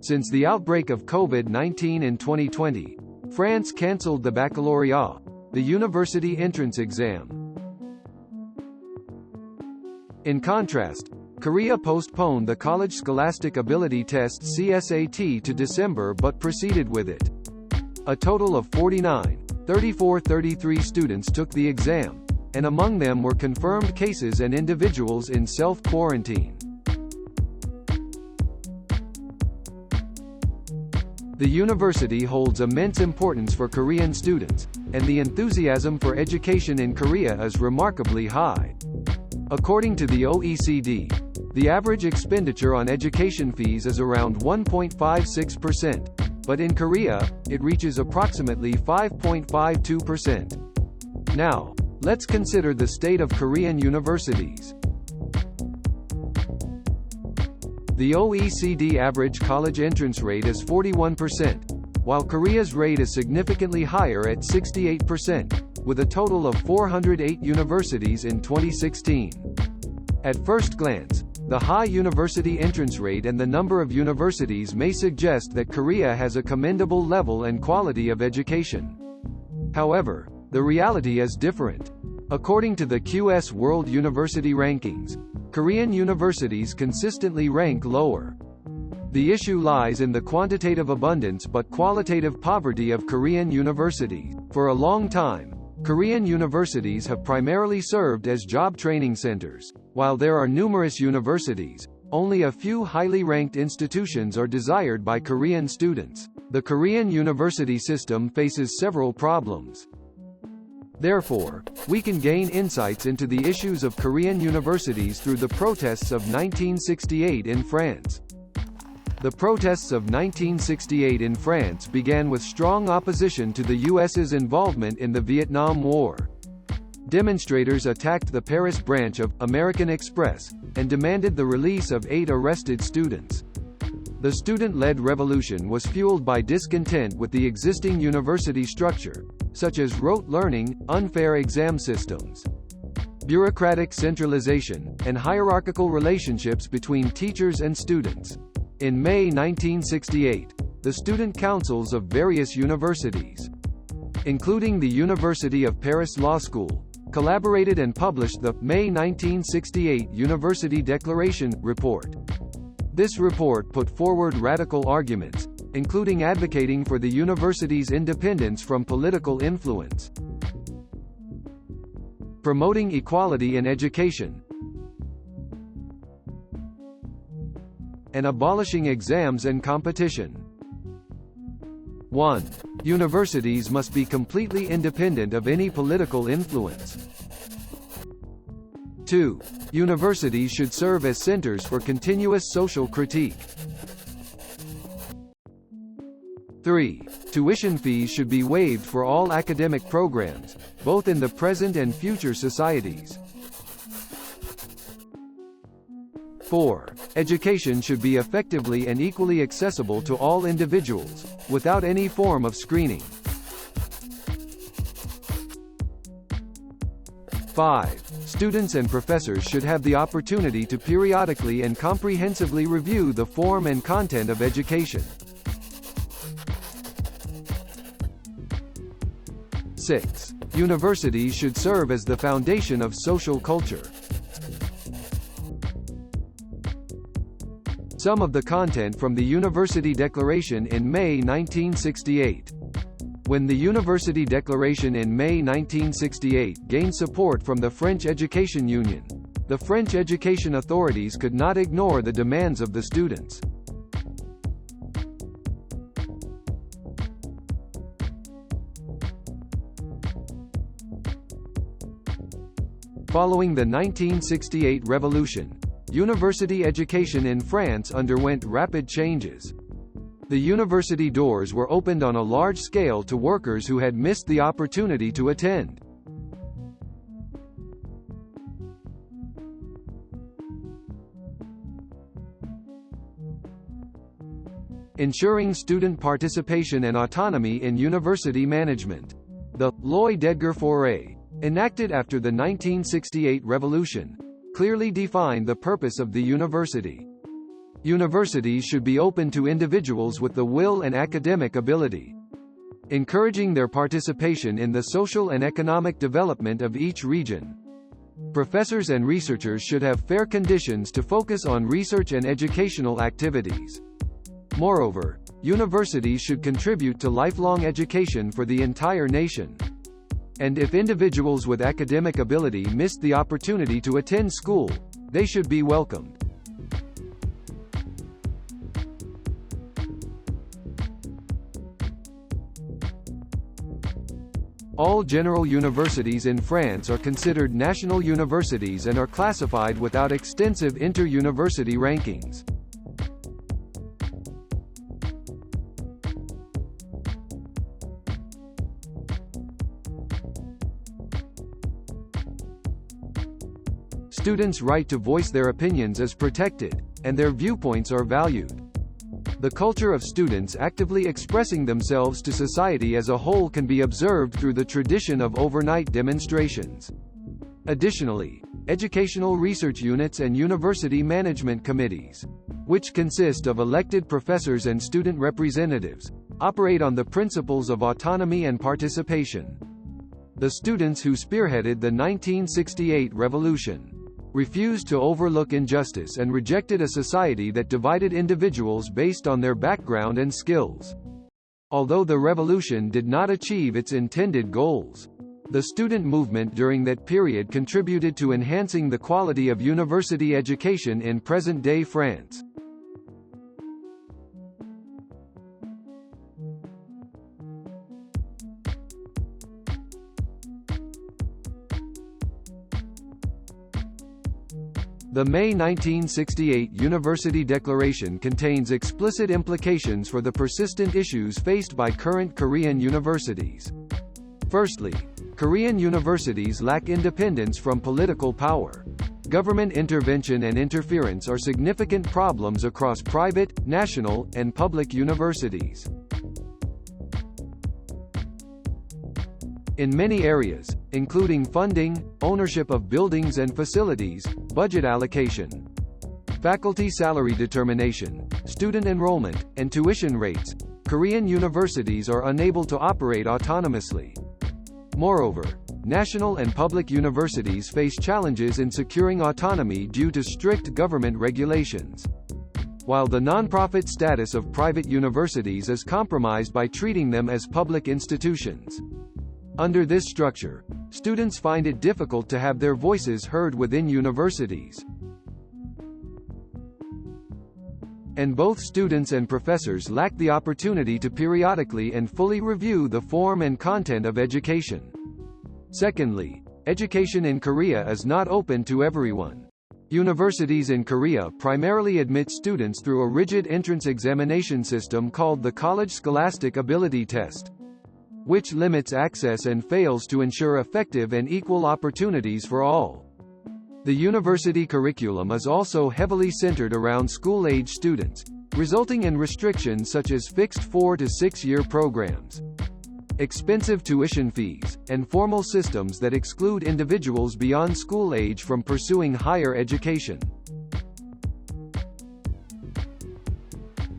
Since the outbreak of COVID-19 in 2020, France cancelled the baccalaureate, the university entrance exam. In contrast, Korea postponed the College Scholastic Ability Test (CSAT) to December but proceeded with it. A total of 33 students took the exam, and among them were confirmed cases and individuals in self-quarantine. The university holds immense importance for Korean students, and the enthusiasm for education in Korea is remarkably high. According to the OECD, the average expenditure on education fees is around 1.56%, but in Korea, it reaches approximately 5.52%. Now, let's consider the state of Korean universities. The OECD average college entrance rate is 41%, while Korea's rate is significantly higher at 68%, with a total of 408 universities in 2016. At first glance, the high university entrance rate and the number of universities may suggest that Korea has a commendable level and quality of education. However, the reality is different. According to the QS World University Rankings, Korean universities consistently rank lower. The issue lies in the quantitative abundance but qualitative poverty of Korean universities. For a long time, Korean universities have primarily served as job training centers. While there are numerous universities, only a few highly ranked institutions are desired by Korean students. The Korean university system faces several problems. Therefore, we can gain insights into the issues of Korean universities through the protests of 1968 in France. The protests of 1968 in France began with strong opposition to the U.S.'s involvement in the Vietnam War. Demonstrators attacked the Paris branch of American Express and demanded the release of 8 arrested students. The student-led revolution was fueled by discontent with the existing university structure, such as rote learning, unfair exam systems, bureaucratic centralization, and hierarchical relationships between teachers and students. In May 1968, the student councils of various universities, including the University of Paris Law School, collaborated and published the May 1968 University Declaration report. This report put forward radical arguments, including advocating for the university's independence from political influence, promoting equality in education, and abolishing exams and competition. 1. Universities must be completely independent of any political influence. 2. Universities should serve as centers for continuous social critique. 3. Tuition fees should be waived for all academic programs, both in the present and future societies. 4. Education should be effectively and equally accessible to all individuals, without any form of screening. 5. Students and professors should have the opportunity to periodically and comprehensively review the form and content of education. 6. Universities should serve as the foundation of social culture. Some of the content from the University Declaration in May 1968. When the University Declaration in May 1968 gained support from the French Education Union, the French education authorities could not ignore the demands of the students. Following the 1968 revolution, university education in France underwent rapid changes. The university doors were opened on a large scale to workers who had missed the opportunity to attend. Ensuring student participation and autonomy in university management. The Loi d'Edgar Faure, enacted after the 1968 revolution, clearly defined the purpose of the university. Universities should be open to individuals with the will and academic ability, encouraging their participation in the social and economic development of each region. Professors and researchers should have fair conditions to focus on research and educational activities. Moreover, universities should contribute to lifelong education for the entire nation. And if individuals with academic ability missed the opportunity to attend school, they should be welcomed. All general universities in France are considered national universities and are classified without extensive inter-university rankings. Students' right to voice their opinions is protected, and their viewpoints are valued. The culture of students actively expressing themselves to society as a whole can be observed through the tradition of overnight demonstrations. Additionally, educational research units and university management committees, which consist of elected professors and student representatives, operate on the principles of autonomy and participation. The students who spearheaded the 1968 revolution refused to overlook injustice and rejected a society that divided individuals based on their background and skills. Although the revolution did not achieve its intended goals, the student movement during that period contributed to enhancing the quality of university education in present-day France. The May 1968 University Declaration contains explicit implications for the persistent issues faced by current Korean universities. Firstly, Korean universities lack independence from political power. Government intervention and interference are significant problems across private, national, and public universities. In many areas, including funding, ownership of buildings and facilities, budget allocation, faculty salary determination, student enrollment, and tuition rates, Korean universities are unable to operate autonomously. Moreover, national and public universities face challenges in securing autonomy due to strict government regulations, while the non-profit status of private universities is compromised by treating them as public institutions. Under this structure, students find it difficult to have their voices heard within universities. And both students and professors lack the opportunity to periodically and fully review the form and content of education. Secondly, education in Korea is not open to everyone. Universities in Korea primarily admit students through a rigid entrance examination system called the College Scholastic Ability Test, which limits access and fails to ensure effective and equal opportunities for all. The university curriculum is also heavily centered around school-age students, resulting in restrictions such as fixed 4- to 6-year programs, expensive tuition fees, and formal systems that exclude individuals beyond school age from pursuing higher education.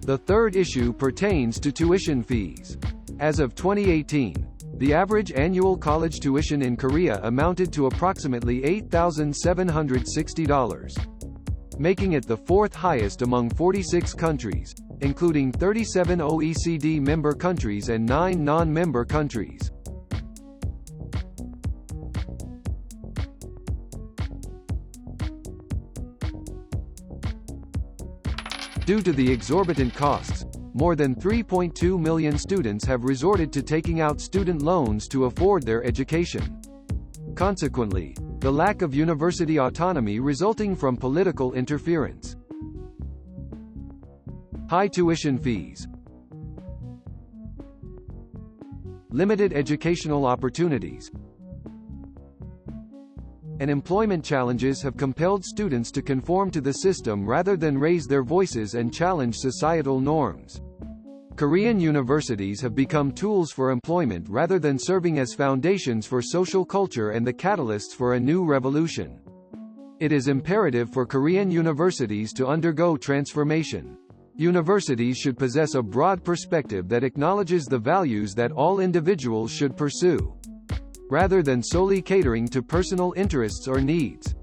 The third issue pertains to tuition fees. As of 2018, the average annual college tuition in Korea amounted to approximately $8,760, making it the fourth highest among 46 countries, including 37 OECD member countries and 9 non-member countries. Due to the exorbitant costs, more than 3.2 million students have resorted to taking out student loans to afford their education. Consequently, the lack of university autonomy resulting from political interference, high tuition fees, limited educational opportunities, and employment challenges have compelled students to conform to the system rather than raise their voices and challenge societal norms. Korean universities have become tools for employment rather than serving as foundations for social culture and the catalysts for a new revolution. It is imperative for Korean universities to undergo transformation. Universities should possess a broad perspective that acknowledges the values that all individuals should pursue, rather than solely catering to personal interests or needs.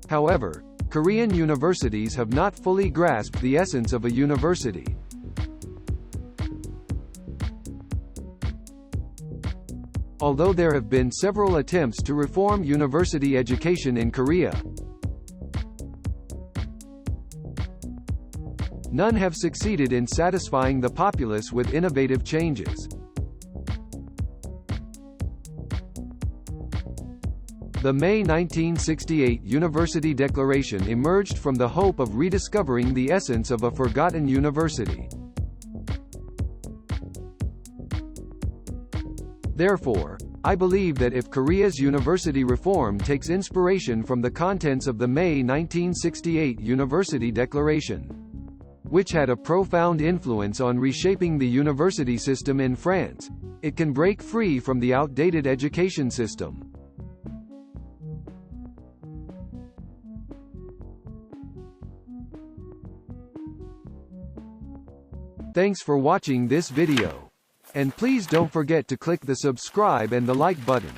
However, Korean universities have not fully grasped the essence of a university. Although there have been several attempts to reform university education in Korea, none have succeeded in satisfying the populace with innovative changes. The May 1968 University Declaration emerged from the hope of rediscovering the essence of a forgotten university. Therefore, I believe that if Korea's university reform takes inspiration from the contents of the May 1968 University Declaration, which had a profound influence on reshaping the university system in France, it can break free from the outdated education system. Thanks for watching this video. And please don't forget to click the subscribe and the like button.